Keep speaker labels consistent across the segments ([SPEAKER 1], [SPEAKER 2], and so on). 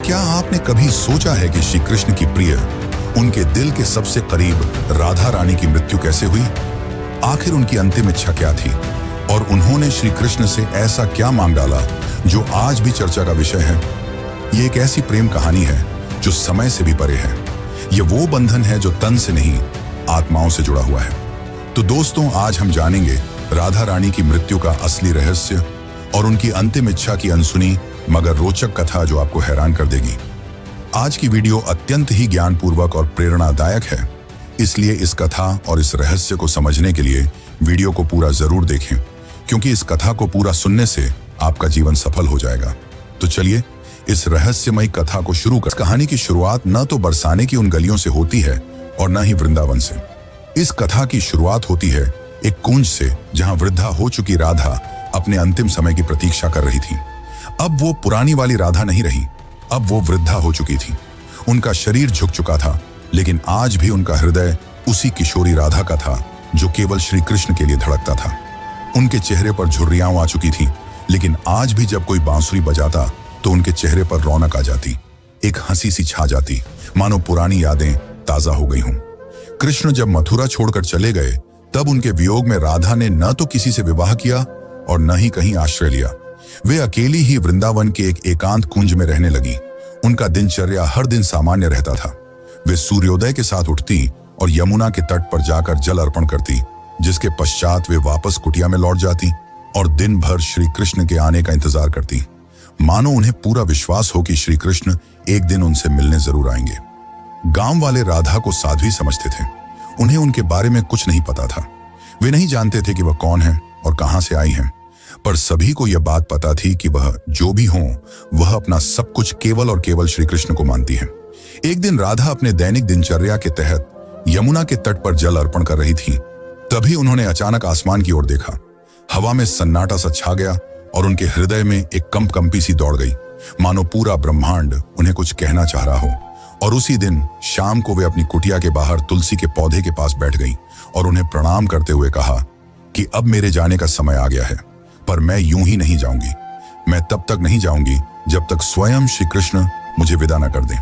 [SPEAKER 1] क्या आपने कभी सोचा है कि श्री कृष्ण की प्रिय, उनके दिल के सबसे करीब राधा रानी की मृत्यु कैसे हुई? आखिर उनकी अंतिम इच्छा क्या थी और उन्होंने श्री कृष्ण से ऐसा क्या मांग डाला जो आज भी चर्चा का विषय है? ये एक ऐसी प्रेम कहानी है जो समय से भी परे है। ये वो बंधन है जो तन से नहीं, आत्माओं से जुड़ा हुआ है। तो दोस्तों, आज हम जानेंगे राधा रानी की मृत्यु का असली रहस्य और उनकी अंतिम इच्छा की अनसुनी मगर रोचक कथा जो आपको हैरान कर देगी। आज की वीडियो अत्यंत ही ज्ञानपूर्वक और प्रेरणादायक है, इसलिए इस कथा और इस रहस्य को समझने के लिए वीडियो को पूरा जरूर देखें, क्योंकि इस कथा को पूरा सुनने से आपका जीवन सफल हो जाएगा। तो चलिए इस रहस्यमयी कथा को शुरू कर। कहानी की शुरुआत न तो बरसाने की उन गलियों से होती है और न ही वृंदावन से। इस कथा की शुरुआत होती है एक कुंज से, जहां वृद्धा हो चुकी राधा अपने अंतिम समय की प्रतीक्षा कर रही थी। अब वो पुरानी वाली राधा नहीं रही, अब वो वृद्धा हो चुकी थी। उनका शरीर झुक चुका था, लेकिन आज भी उनका हृदय उसी किशोरी राधा का था जो केवल श्री कृष्ण के लिए धड़कता था। उनके चेहरे पर झुर्रियां आ चुकी थी, लेकिन आज भी जब कोई बांसुरी बजाता तो उनके चेहरे पर रौनक आ जाती, एक हंसी सी छा जाती, मानो पुरानी यादें ताजा हो गई हों। कृष्ण जब मथुरा छोड़कर चले गए, तब उनके वियोग में राधा ने न तो किसी से विवाह किया और न ही कहीं आश्रय लिया। वे अकेली ही वृंदावन के एक एकांत कुंज में रहने लगी। उनका दिनचर्या हर दिन सामान्य रहता था। वे सूर्योदय के साथ उठती और यमुना के तट पर जाकर जल अर्पण करती, जिसके पश्चात वे वापस कुटिया में लौट जाती और दिन भर श्री कृष्ण के आने का इंतजार करती, मानो उन्हें पूरा विश्वास हो कि श्री कृष्ण एक दिन उनसे मिलने जरूर आएंगे। गांव वाले राधा को साध्वी समझते थे। उन्हें उनके बारे में कुछ नहीं पता था। वे नहीं जानते थे कि वह कौन है और कहां से आई हैं, पर सभी को यह बात पता थी कि वह जो भी हो, वह अपना सब कुछ केवल और केवल श्री कृष्ण को मानती है। एक दिन राधा अपने दैनिक दिनचर्या के तहत यमुना के तट पर जल अर्पण कर रही थी। तभी उन्होंने अचानक आसमान की ओर देखा। हवा में सन्नाटा सा छा गया और उनके हृदय में एक कंपकंपी सी दौड़ गई, मानो पूरा ब्रह्मांड उन्हें कुछ कहना चाह रहा हो। और उसी दिन शाम को वे अपनी कुटिया के बाहर तुलसी के पौधे के पास बैठ गई और उन्हें प्रणाम करते हुए कहा कि अब मेरे जाने का समय आ गया है, पर मैं यूं ही नहीं जाऊंगी। मैं तब तक नहीं जाऊंगी जब तक स्वयं श्री कृष्ण मुझे विदा न कर दें।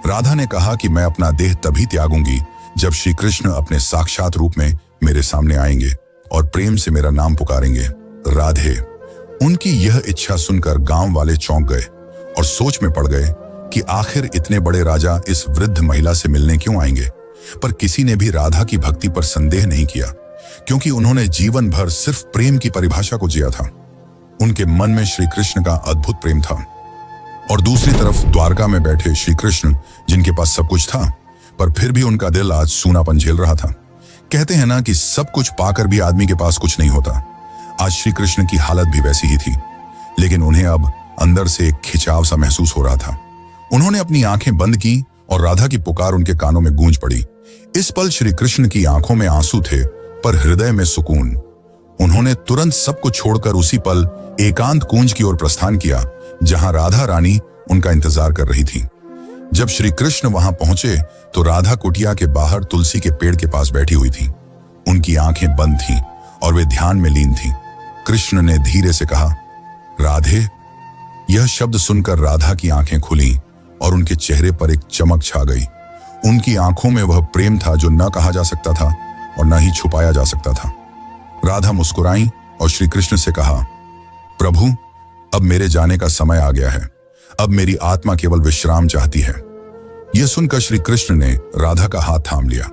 [SPEAKER 1] राधा ने कहा कि मैं अपना देह तभी त्यागूंगी जब श्री कृष्ण अपने साक्षात रूप में मेरे सामने आएंगे और प्रेम से मेरा नाम पुकारेंगे, राधे। उनकी यह इच्छा सुनकर गांव वाले चौंक गए और सोच में पड़ गए कि आखिर इतने बड़े राजा इस वृद्ध महिला से मिलने क्यों आएंगे। पर किसी ने भी राधा की भक्ति पर संदेह नहीं किया, क्योंकि उन्होंने जीवन भर सिर्फ प्रेम की परिभाषा को जिया था। उनके मन में श्री कृष्ण का अद्भुत प्रेम था और दूसरी तरफ द्वारका में बैठे श्री कृष्ण, जिनके पास सब कुछ था, पर फिर भी उनका दिल आज सूनापन झेल रहा था। कहते हैं ना कि सब कुछ पाकर भी आदमी के पास कुछ नहीं होता। आज श्री कृष्ण की हालत भी वैसी ही थी, लेकिन उन्हें अब अंदर से एक खिंचाव सा महसूस हो रहा था। उन्होंने अपनी आंखें बंद की और राधा की पुकार उनके कानों में गूंज पड़ी। इस पल श्री कृष्ण की आंखों में आंसू थे, पर हृदय में सुकून। उन्होंने तुरंत सब कुछ छोड़कर उसी पल एकांत कुंज की ओर प्रस्थान किया, जहां राधा रानी उनका इंतजार कर रही थी। जब श्री कृष्ण वहां पहुंचे तो राधा कुटिया के बाहर तुलसी के पेड़ के पास बैठी हुई थी। उनकी आंखें बंद थीं और वे ध्यान में लीन थीं। कृष्ण ने धीरे से कहा, राधे। यह शब्द सुनकर राधा की आंखें खुली और उनके चेहरे पर एक चमक छा गई। उनकी आंखों में वह प्रेम था जो न कहा जा सकता था और न ही छुपाया जा सकता था। राधा मुस्कुराई और श्री कृष्ण से कहा, प्रभु, अब मेरे जाने का समय आ गया है। अब मेरी आत्मा केवल विश्राम चाहती है। यह सुनकर श्री कृष्ण ने राधा का हाथ थाम लिया।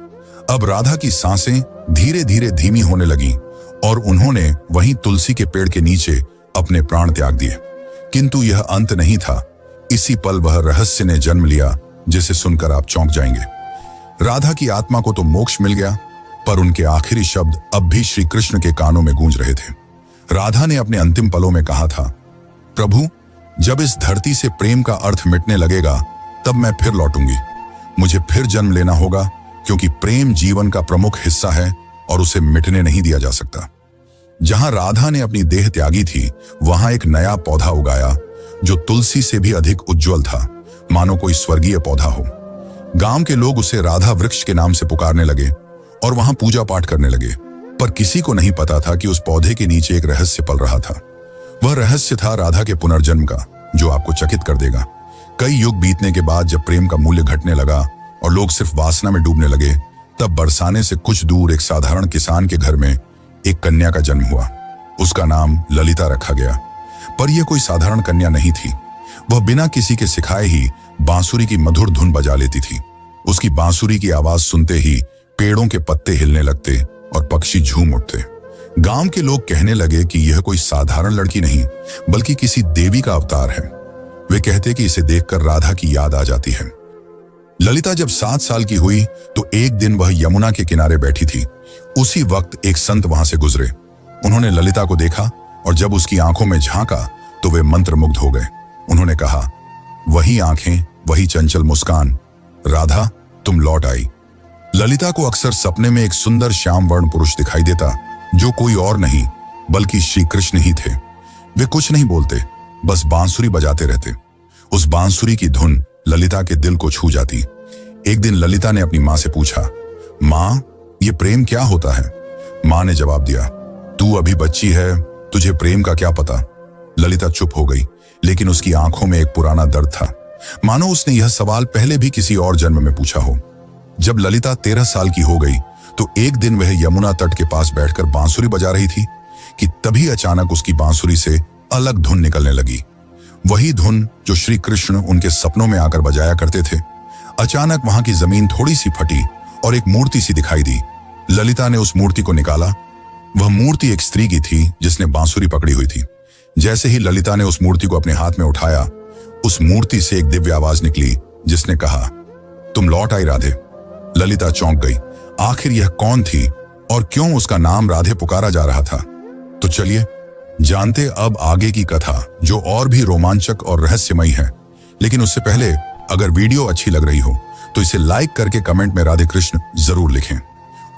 [SPEAKER 1] अब राधा की सांसें धीरे धीरे धीमी होने लगीं और उन्होंने वहीं तुलसी के पेड़ के नीचे अपने प्राण त्याग दिए। किंतु यह अंत नहीं था। इसी पल वह रहस्य ने जन्म लिया जिसे सुनकर आप चौंक जाएंगे। राधा की आत्मा को तो मोक्ष मिल गया, पर उनके आखिरी शब्द अब भी श्री कृष्ण के कानों में गूंज रहे थे। राधा ने अपने अंतिम पलों में कहा था, प्रभु, जब इस धरती से प्रेम का अर्थ मिटने लगेगा, तब मैं फिर लौटूंगी। मुझे फिर जन्म लेना होगा, क्योंकि प्रेम जीवन का प्रमुख हिस्सा है और उसे मिटने नहीं दिया जा सकता। जहां राधा ने अपनी देह त्यागी थी, वहां एक नया पौधा उगाया जो तुलसी से भी अधिक उज्जवल था, मानो कोई स्वर्गीय पौधा हो। गांव के लोग उसे राधा वृक्ष के नाम से पुकारने लगे और वहां पूजा पाठ करने लगे। पर किसी को नहीं पता था कि उस पौधे के नीचे एक रहस्य पल रहा था। वह रहस्य था राधा के पुनर्जन्म का, जो आपको चकित कर देगा। कई युग बीतने के बाद जब प्रेम का मूल्य घटने लगा और लोग सिर्फ वासना में डूबने लगे, तब बरसाने से कुछ दूर एक साधारण किसान के घर में एक कन्या का जन्म हुआ। उसका नाम ललिता रखा गया। पर यह कोई साधारण कन्या नहीं थी। वह बिना किसी के सिखाए ही बांसुरी की मधुर धुन बजा लेती थी। उसकी बांसुरी की आवाज सुनते ही पेड़ों के पत्ते हिलने लगते और पक्षी झूम उठते। गांव के लोग कहने लगे कि यह कोई साधारण लड़की नहीं, बल्कि किसी देवी का अवतार है। वे कहते कि इसे देखकर राधा की याद आ जाती है। ललिता जब 7 साल की हुई तो एक दिन वह यमुना के किनारे बैठी थी। उसी वक्त एक संत वहां से गुजरे। उन्होंने ललिता को देखा और जब उसकी आंखों में झांका तो वे मंत्रमुग्ध हो गए। उन्होंने कहा, वही आंखें, वही चंचल मुस्कान, राधा तुम लौट आई। ललिता को अक्सर सपने में एक सुंदर श्याम वर्ण पुरुष दिखाई देता, जो कोई और नहीं बल्कि श्री कृष्ण ही थे। वे कुछ नहीं बोलते, बस बांसुरी बजाते रहते। उस बांसुरी की धुन ललिता के दिल को छू जाती। एक दिन ललिता ने अपनी माँ से पूछा, माँ ये प्रेम क्या होता है? माँ ने जवाब दिया, तू अभी बच्ची है, तुझे प्रेम का क्या पता। ललिता चुप हो गई, लेकिन उसकी आंखों में एक पुराना दर्द था, मानो उसने यह सवाल पहले भी किसी और जन्म में पूछा हो। जब ललिता 13 साल की हो गई तो एक दिन वह यमुना तट के पास बैठकर बांसुरी बजा रही थी कि तभी अचानक उसकी बांसुरी से अलग धुन निकलने लगी। वही धुन जो श्री कृष्ण उनके सपनों में आकर बजाया करते थे। अचानक वहां की जमीन थोड़ी सी फटी और एक मूर्ति सी दिखाई दी। ललिता ने उस मूर्ति को निकाला। वह मूर्ति एक स्त्री की थी जिसने बांसुरी पकड़ी हुई थी। जैसे ही ललिता ने उस मूर्ति को अपने हाथ में उठाया, उस मूर्ति से एक दिव्य आवाज निकली जिसने कहा, तुम लौट आई राधे। ललिता चौंक गई। आखिर यह कौन थी और क्यों उसका नाम राधे पुकारा जा रहा था? तो चलिए जानते अब आगे की कथा, जो और भी रोमांचक और रहस्यमयी है। लेकिन उससे पहले अगर वीडियो अच्छी लग रही हो तो इसे लाइक करके कमेंट में राधे कृष्ण जरूर लिखें।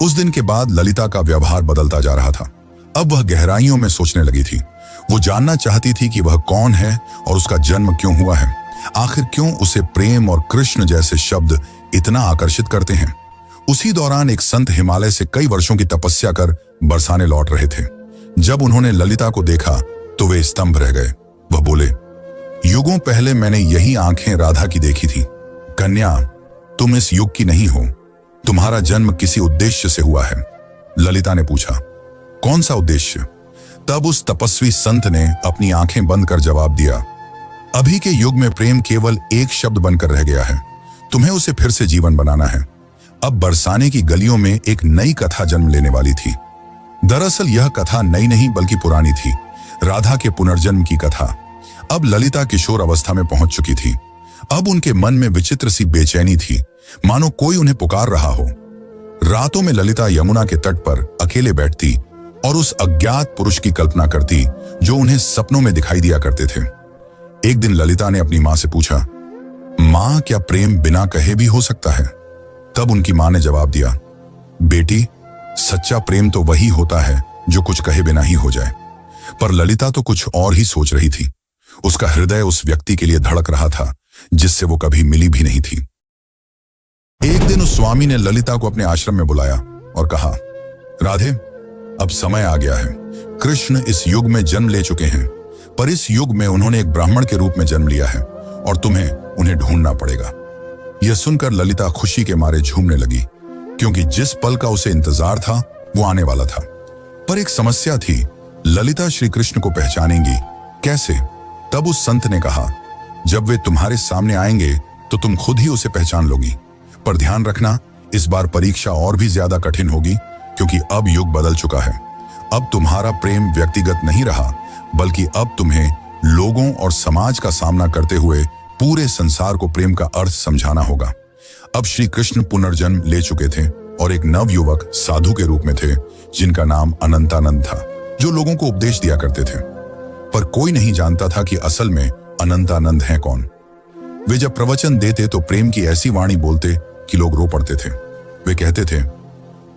[SPEAKER 1] उस दिन के बाद ललिता का व्यवहार बदलता जा रहा था। अब वह गहराइयों में सोचने लगी थी। वो जानना चाहती थी कि वह कौन है और उसका जन्म क्यों हुआ है। आखिर क्यों उसे प्रेम और कृष्ण जैसे शब्द इतना आकर्षित करते हैं। उसी दौरान एक संत हिमालय से कई वर्षों की तपस्या कर बरसाने लौट रहे थे। जब उन्होंने ललिता को देखा तो वे स्तंभ रह गए। वह बोले, युगों पहले मैंने यही आंखें राधा की देखी थी। कन्या, तुम इस युग की नहीं हो। तुम्हारा जन्म किसी उद्देश्य से हुआ है। ललिता ने पूछा, कौन सा उद्देश्य? तब उस तपस्वी संत ने अपनी आंखें बंद कर जवाब दिया, अभी के युग में प्रेम केवल एक शब्द बनकर रह गया है। तुम्हें उसे फिर से जीवन बनाना है। अब बरसाने की गलियों में एक नई कथा जन्म लेने वाली थी। दरअसल यह कथा नई नहीं बल्कि पुरानी थी, राधा के पुनर्जन्म की कथा। अब ललिता किशोर अवस्था में पहुंच चुकी थी। अब उनके मन में विचित्र सी बेचैनी थी, मानो कोई उन्हें पुकार रहा हो। रातों में ललिता यमुना के तट पर अकेले बैठती और उस अज्ञात पुरुष की कल्पना करती जो उन्हें सपनों में दिखाई दिया करते थे। एक दिन ललिता ने अपनी मां से पूछा, मां क्या प्रेम बिना कहे भी हो सकता है? तब उनकी मां ने जवाब दिया, बेटी सच्चा प्रेम तो वही होता है जो कुछ कहे बिना ही हो जाए। पर ललिता तो कुछ और ही सोच रही थी। उसका हृदय उस व्यक्ति के लिए धड़क रहा था जिससे वो कभी मिली भी नहीं थी। एक दिन उस स्वामी ने ललिता को अपने आश्रम में बुलाया और कहा, राधे अब समय आ गया है। कृष्ण इस युग में जन्म ले चुके हैं, पर इस युग में उन्होंने एक ब्राह्मण के रूप में जन्म लिया है और तुम्हें उन्हें ढूंढना पड़ेगा। यह सुनकर ललिता खुशी के मारे झूमने लगी, क्योंकि जिस पल का उसे इंतजार था वो आने वाला था। पर एक समस्या थी, ललिता श्री कृष्ण को पहचानेंगी कैसे? तब उस संत ने कहा, जब वे तुम्हारे सामने आएंगे तो तुम खुद ही उसे पहचान लोगी। पर ध्यान रखना, इस बार परीक्षा और भी ज्यादा कठिन होगी, क्योंकि अब युग बदल चुका है। अब तुम्हारा प्रेम व्यक्तिगत नहीं रहा, बल्कि अब तुम्हें लोगों और समाज का सामना करते हुए पूरे संसार को प्रेम का अर्थ समझाना होगा। अब श्री कृष्ण पुनर्जन्म ले चुके थे और एक नव युवक साधु के रूप में थे, जिनका नाम अनंतानंद था, जो लोगों को उपदेश दिया करते थे। पर कोई नहीं जानता था कि असल में अनंतानंद हैं कौन। वे जब प्रवचन देते तो प्रेम की ऐसी वाणी बोलते कि लोग रो पड़ते थे। वे कहते थे,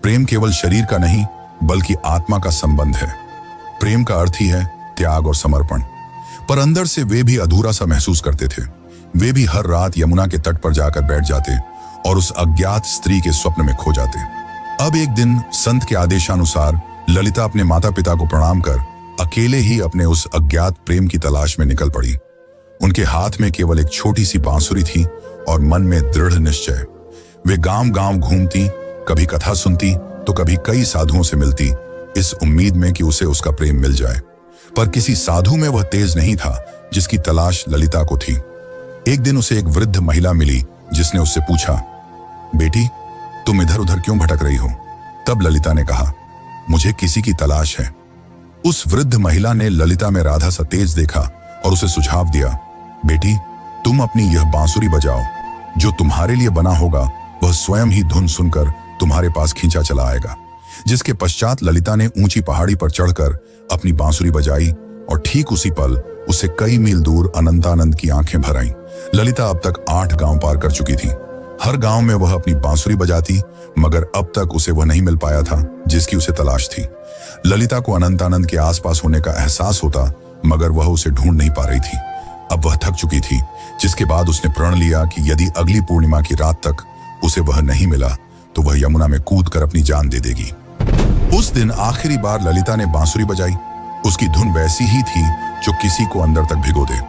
[SPEAKER 1] प्रेम केवल शरीर का नहीं बल्कि आत्मा का संबंध है। प्रेम का अर्थ ही है त्याग और समर्पण। पर अंदर से वे भी अधूरा सा महसूस करते थे। वे भी हर रात यमुना के तट पर जाकर बैठ जाते और उस अज्ञात स्त्री के स्वप्न में खो जाते। अब एक दिन संत के आदेशानुसार ललिता अपने माता पिता को प्रणाम कर अकेले ही अपने उस अज्ञात प्रेम की तलाश में निकल पड़ी। उनके हाथ में केवल एक छोटी सी बांसुरी थी और मन में दृढ़ निश्चय। वे गांव गांव घूमती, कभी कथा सुनती तो कभी कई साधुओं से मिलती, इस उम्मीद में कि उसे उसका प्रेम मिल जाए। पर किसी साधु में वह तेज नहीं था जिसकी तलाश ललिता को थी। एक दिन उसे एक वृद्ध महिला मिली जिसने उससे पूछा, बेटी तुम इधर उधर क्यों भटक रही हो? तब ललिता ने कहा, मुझे किसी की तलाश है। उस वृद्ध महिला ने ललिता में राधा सा तेज देखा और उसे सुझाव दिया, बेटी तुम अपनी यह बांसुरी बजाओ, जो तुम्हारे लिए बना होगा वह स्वयं ही धुन सुनकर तुम्हारे पास खींचा चला आएगा। जिसके पश्चात ललिता ने ऊंची पहाड़ी पर चढ़कर अपनी बांसुरी बजाई और ठीक उसी पल उसे कई मील दूर अनंतानंद की आंखें भर आईं। ललिता अब तक 8 गांव पार कर चुकी थी। हर गांव में वह अपनी बांसुरी बजाती, मगर अब तक उसे वह नहीं मिल पाया था जिसकी उसे तलाश थी। ललिता को अनंतानंद के आसपास होने का एहसास होता, मगर वह उसे ढूंढ नहीं पा रही थी। अब वह थक चुकी थी, जिसके बाद उसने प्रण लिया कि यदि अगली पूर्णिमा की रात तक उसे वह नहीं मिला तो वह यमुना में कूदकर अपनी जान दे देगी। उस दिन आखिरी बार ललिता ने बांसुरी बजाई। उसकी धुन वैसी ही थी जो किसी को अंदर तक भिगो दे।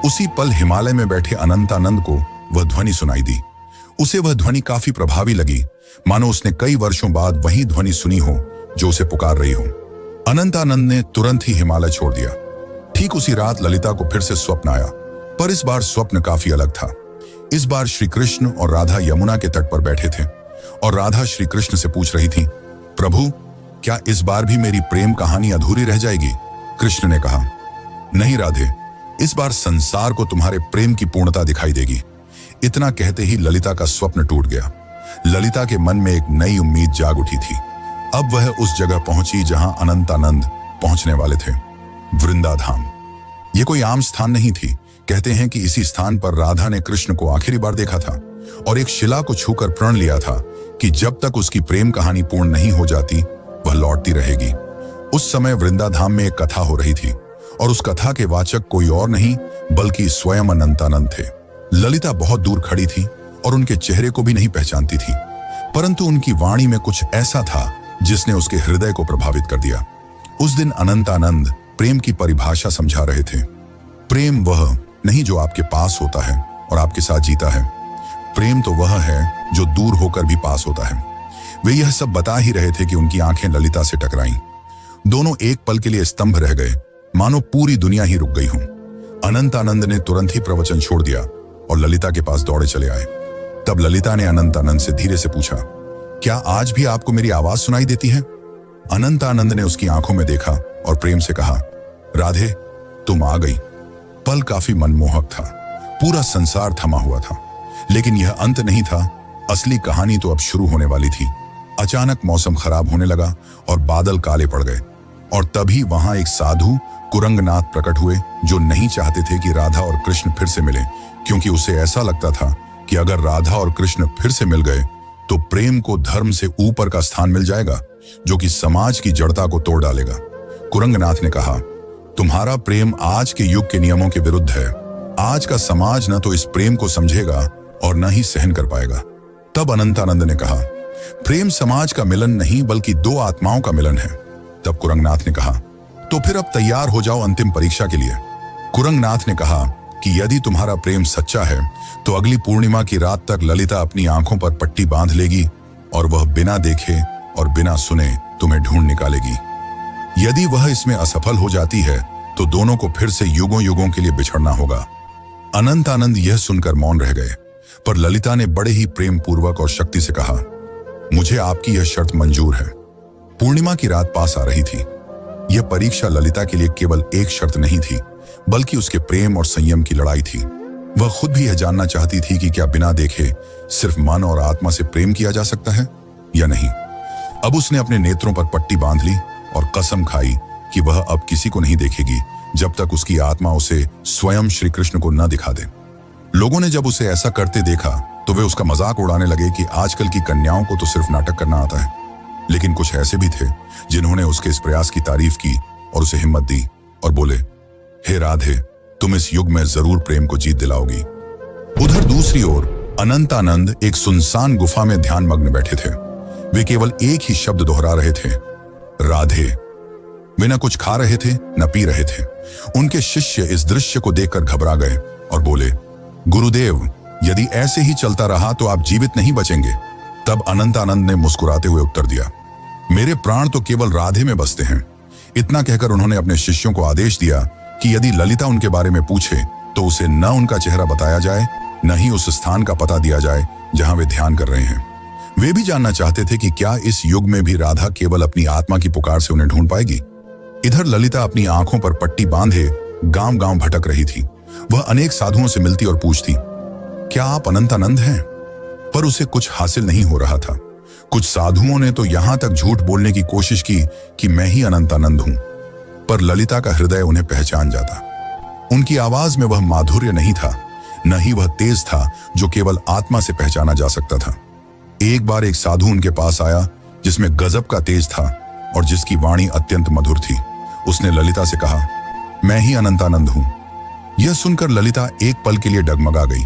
[SPEAKER 1] उसी पल हिमालय में बैठे अनंतानंद को वह ध्वनि सुनाई दी। उसे वह ध्वनि काफी प्रभावी लगी, मानो उसने कई वर्षों बाद वही ध्वनि सुनी हो जो उसे पुकार रही हो। अनंतानंद ने तुरंत ही हिमालय छोड़ दिया। ठीक उसी रात ललिता को फिर से स्वप्न आया, पर इस बार स्वप्न काफी अलग था। इस बार श्री कृष्ण और राधा यमुना के तट पर बैठे थे और राधा श्री कृष्ण से पूछ रही थी, प्रभु क्या इस बार भी मेरी प्रेम कहानी अधूरी रह जाएगी? कृष्ण ने कहा, नहीं राधे, इस बार संसार को तुम्हारे प्रेम की पूर्णता दिखाई देगी। इतना कहते ही ललिता का स्वप्न टूट गया। ललिता के मन में एक नई उम्मीद जाग उठी थी। अब वह उस जगह पहुंची जहां अनंतानंद पहुंचने वाले थे, वृंदाधाम। यह कोई आम स्थान नहीं थी। कहते हैं कि इसी स्थान पर राधा ने कृष्ण को आखिरी बार देखा था और एक शिला को छूकर प्रण लिया था कि जब तक उसकी प्रेम कहानी पूर्ण नहीं हो जाती वह लौटती रहेगी। उस समय वृंदाधाम में एक कथा हो रही थी और उस कथा के वाचक कोई और नहीं बल्कि स्वयं अनंतानंद थे। ललिता बहुत दूर खड़ी थी और उनके चेहरे को भी नहीं पहचानती थी, परंतु उनकी वाणी में कुछ ऐसा था जिसने उसके हृदय को प्रभावित कर दिया। उस दिन अनंतानंद प्रेम की परिभाषा समझा रहे थे। प्रेम वह नहीं जो आपके पास होता है और आपके साथ जीता है। प्रेम तो वह है जो दूर होकर भी पास होता है। वे यह सब बता ही रहे थे कि उनकी आंखें ललिता से टकराईं। दोनों एक पल के लिए स्तंभ रह गए, मानो पूरी दुनिया ही रुक गई हो। अनंतानंद ने तुरंत ही प्रवचन छोड़ दिया और ललिता के पास दौड़े चले आए। तब ललिता ने अनंतानंद से धीरे से पूछा, क्या आज भी आपको मेरी आवाज सुनाई देती है? अनंतानंद ने उसकी आंखों में देखा और प्रेम से कहा, राधे तुम आ गई। पल काफी मनमोहक था। पूरा संसार थमा हुआ था, लेकिन यह अंत नहीं था। असली कहानी तो अब शुरू होने वाली थी। अचानक मौसम खराब होने लगा और बादल काले पड़ गए और तभी वहां एक साधु कुरंगनाथ प्रकट हुए जो नहीं चाहते थे कि राधा और कृष्ण फिर से मिले, क्योंकि उसे ऐसा लगता था कि अगर राधा और कृष्ण फिर से मिल गए तो प्रेम को धर्म से ऊपर का स्थान मिल जाएगा जो कि समाज की जड़ता को तोड़ डालेगा। कुरंगनाथ ने कहा, तुम्हारा प्रेम आज के युग के नियमों के विरुद्ध है। आज का समाज न तो इस प्रेम को समझेगा और न ही सहन कर पाएगा। तब अनंतानंद ने कहा, प्रेम समाज का मिलन नहीं बल्कि 2 आत्माओं का मिलन है। तब कुरंगनाथ ने कहा, तो फिर अब तैयार हो जाओ अंतिम परीक्षा के लिए। कुरंगनाथ ने कहा कि यदि तुम्हारा प्रेम सच्चा है तो अगली पूर्णिमा की रात तक ललिता अपनी आंखों पर पट्टी बांध लेगी और वह बिना देखे और बिना सुने तुम्हें ढूंढ निकालेगी। यदि वह इसमें असफल हो जाती है तो दोनों को फिर से युगों युगों के लिए बिछड़ना होगा। अनंतानंद यह सुनकर मौन रह गए, पर ललिता ने बड़े ही प्रेम पूर्वक और शक्ति से कहा, मुझे आपकी यह शर्त मंजूर है। पूर्णिमा की रात पास आ रही थी। यह परीक्षा ललिता के लिए केवल एक शर्त नहीं थी बल्कि उसके प्रेम और संयम की लड़ाई थी। वह खुद भी यह जानना चाहती थी कि क्या बिना देखे सिर्फ मन और आत्मा से प्रेम किया जा सकता है या नहीं। अब उसने अपने नेत्रों पर पट्टी बांध ली और कसम खाई कि वह अब किसी को नहीं देखेगी जब तक उसकी आत्मा उसे स्वयं श्री कृष्ण को न दिखा दे। लोगों ने जब उसे ऐसा करते देखा तो वे उसका मजाक उड़ाने लगे कि आजकल की कन्याओं को तो सिर्फ नाटक करना आता है। लेकिन कुछ ऐसे भी थे जिन्होंने उसके इस प्रयास की तारीफ की और उसे हिम्मत दी और बोले, हे राधे, तुम इस युग में जरूर प्रेम को जीत दिलाओगी। उधर दूसरी ओर अनंतानंद एक सुनसान गुफा में ध्यान मग्न बैठे थे। वे केवल एक ही शब्द दोहरा रहे थे, राधे। वे न कुछ खा रहे थे न पी रहे थे, उनके शिष्य इस दृश्य को देखकर घबरा गए और बोले, गुरुदेव, यदि ऐसे ही चलता रहा तो आप जीवित नहीं बचेंगे। तब अनंतानंद ने मुस्कुराते हुए उत्तर दिया, मेरे प्राण तो केवल राधे में बसते हैं। इतना कहकर उन्होंने अपने शिष्यों को आदेश दिया कि यदि ललिता उनके बारे में पूछे तो उसे न उनका चेहरा बताया जाए, न ही उस स्थान का पता दिया जाए जहां वे ध्यान कर रहे हैं। वे भी जानना चाहते थे कि क्या इस युग में भी राधा केवल अपनी आत्मा की पुकार से उन्हें ढूंढ पाएगी। इधर ललिता अपनी आंखों पर पट्टी बांधे गांव गांव भटक रही थी। वह अनेक साधुओं से मिलती और पूछती, क्या आप अनंतानंद हैं? पर उसे कुछ हासिल नहीं हो रहा था। कुछ साधुओं ने तो यहां तक झूठ बोलने की कोशिश की कि मैं ही अनंतानंद हूं, पर ललिता का हृदय उन्हें पहचान जाता। उनकी आवाज में वह माधुर्य नहीं था, न ही वह तेज था जो केवल आत्मा से पहचाना जा सकता था। एक बार एक साधु उनके पास आया जिसमें गजब का तेज था और जिसकी वाणी अत्यंत मधुर थी। उसने ललिता से कहा, मैं ही अनंतानंद हूं। यह सुनकर ललिता एक पल के लिए डगमगा गई,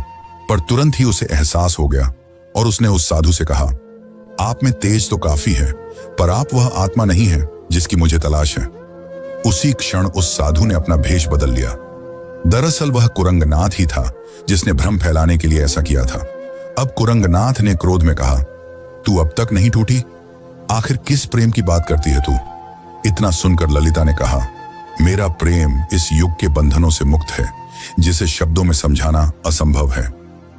[SPEAKER 1] पर तुरंत ही उसे एहसास हो गया और उसने उस साधु से कहा, आप में तेज तो काफी है, पर आप वह आत्मा नहीं है जिसकी मुझे तलाश है। उसी क्षण उस साधु ने अपना भेष बदल लिया। दरअसल वह कुरंगनाथ ही था जिसने भ्रम फैलाने के लिए ऐसा किया था। अब कुरंगनाथ ने क्रोध में कहा, तू अब तक नहीं टूटी? आखिर किस प्रेम की बात करती है तू? इतना सुनकर ललिता ने कहा, मेरा प्रेम इस युग के बंधनों से मुक्त है, जिसे शब्दों में समझाना असंभव है।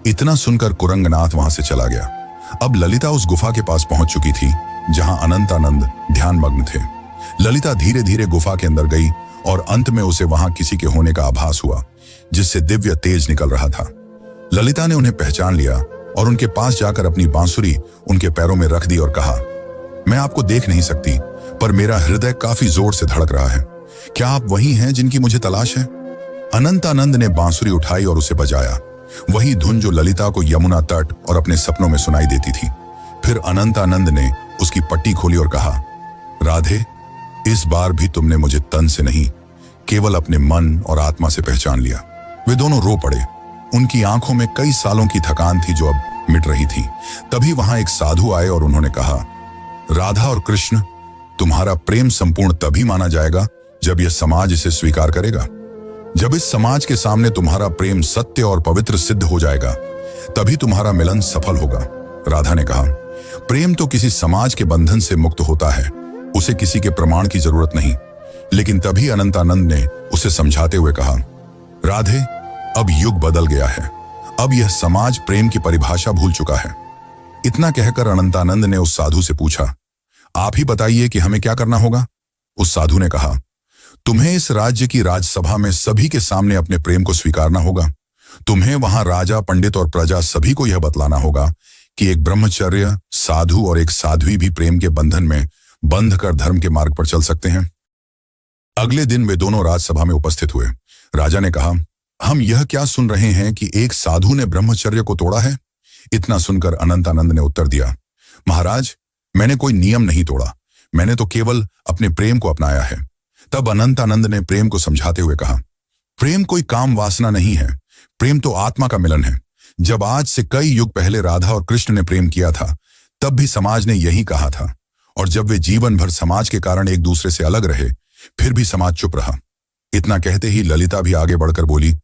[SPEAKER 1] इतना सुनकर कुरंगनाथ वहां से चला गया। अब ललिता उस गुफा के पास पहुंच चुकी थी जहां अनंतानंद ध्यानमग्न थे। ललिता धीरे धीरे गुफा के अंदर गई और अंत में उसे वहां किसी के होने का आभास हुआ, जिससे दिव्य तेज निकल रहा था। ललिता ने उन्हें पहचान लिया और उनके पास जाकर अपनी बांसुरी उनके पैरों में रख दी और कहा, मैं आपको देख नहीं सकती, पर मेरा हृदय काफी जोर से धड़क रहा है। क्या आप वही हैं जिनकी मुझे तलाश है? अनंतानंद ने बांसुरी उठाई और उसे बजाया, वही धुन जो ललिता को यमुना तट और अपने सपनों में सुनाई देती थी। फिर अनंतानंद ने उसकी पट्टी खोली और कहा, राधे, इस बार भी तुमने मुझे तन से नहीं, केवल अपने मन और आत्मा से पहचान लिया। वे दोनों रो पड़े। उनकी आंखों में कई सालों की थकान थी जो अब मिट रही थी। तभी वहां एक साधु आए और उन्होंने कहा, राधा और कृष्ण, तुम्हारा प्रेम संपूर्ण तभी माना जाएगा जब यह समाज इसे स्वीकार करेगा। जब इस समाज के सामने तुम्हारा प्रेम सत्य और पवित्र सिद्ध हो जाएगा, तभी तुम्हारा मिलन सफल होगा। राधा ने कहा, प्रेम तो किसी समाज के बंधन से मुक्त होता है, उसे किसी के प्रमाण की जरूरत नहीं। लेकिन तभी अनंतानंद ने उसे समझाते हुए कहा, राधे, अब युग बदल गया है। अब यह समाज प्रेम की परिभाषा भूल चुका है। इतना कहकर अनंतानंद ने उस साधु से पूछा, आप ही बताइए कि हमें क्या करना होगा? उस साधु ने कहा, तुम्हें इस राज्य की राजसभा में सभी के सामने अपने प्रेम को स्वीकारना होगा। तुम्हें वहां राजा, पंडित और प्रजा सभी को यह बतलाना होगा कि एक ब्रह्मचर्य, साधु और एक साध्वी भी प्रेम के बंधन में बंध कर धर्म के मार्ग पर चल सकते हैं। अगले दिन वे दोनों राजसभा में उपस्थित हुए। राजा ने कहा, हम यह क्या सुन रहे हैं कि एक साधु ने ब्रह्मचर्य को तोड़ा है? इतना सुनकर अनंतानंद ने उत्तर दिया, महाराज, मैंने कोई नियम नहीं तोड़ा, मैंने तो केवल अपने प्रेम को अपनाया है। तब अनंतानंद ने प्रेम को समझाते हुए कहा, प्रेम कोई काम वासना नहीं है, प्रेम तो आत्मा का मिलन है। जब आज से कई युग पहले राधा और कृष्ण ने प्रेम किया था, तब भी समाज ने यही कहा था, और जब वे जीवन भर समाज के कारण एक दूसरे से अलग रहे, फिर भी समाज चुप रहा। इतना कहते ही ललिता भी आगे बढ़कर बोली,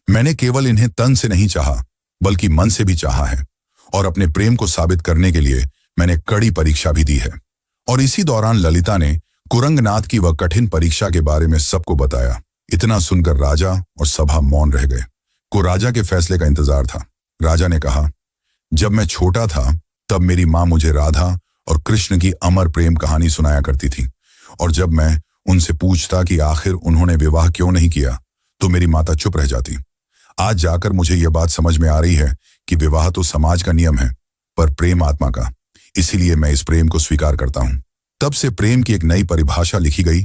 [SPEAKER 1] मैंने केवल इन्हें तन से नहीं चाहा, बल्कि मन से भी चाहा है, और अपने प्रेम को साबित करने के लिए मैंने कड़ी परीक्षा भी दी है। और इसी दौरान ललिता ने कुरंगनाथ की वह कठिन परीक्षा के बारे में सबको बताया। इतना सुनकर राजा और सभा मौन रह गए। को राजा के फैसले का इंतजार था। राजा ने कहा, जब मैं छोटा था तब मेरी माँ मुझे राधा और कृष्ण की अमर प्रेम कहानी सुनाया करती थी, और जब मैं उनसे पूछता कि आखिर उन्होंने विवाह क्यों नहीं किया, तो मेरी माता चुप रह जाती। आज जाकर मुझे यह बात समझ में आ रही है कि विवाह तो समाज का नियम है, पर प्रेम आत्मा का। इसीलिए मैं इस प्रेम को स्वीकार करता हूं। तब से प्रेम की एक नई परिभाषा लिखी गई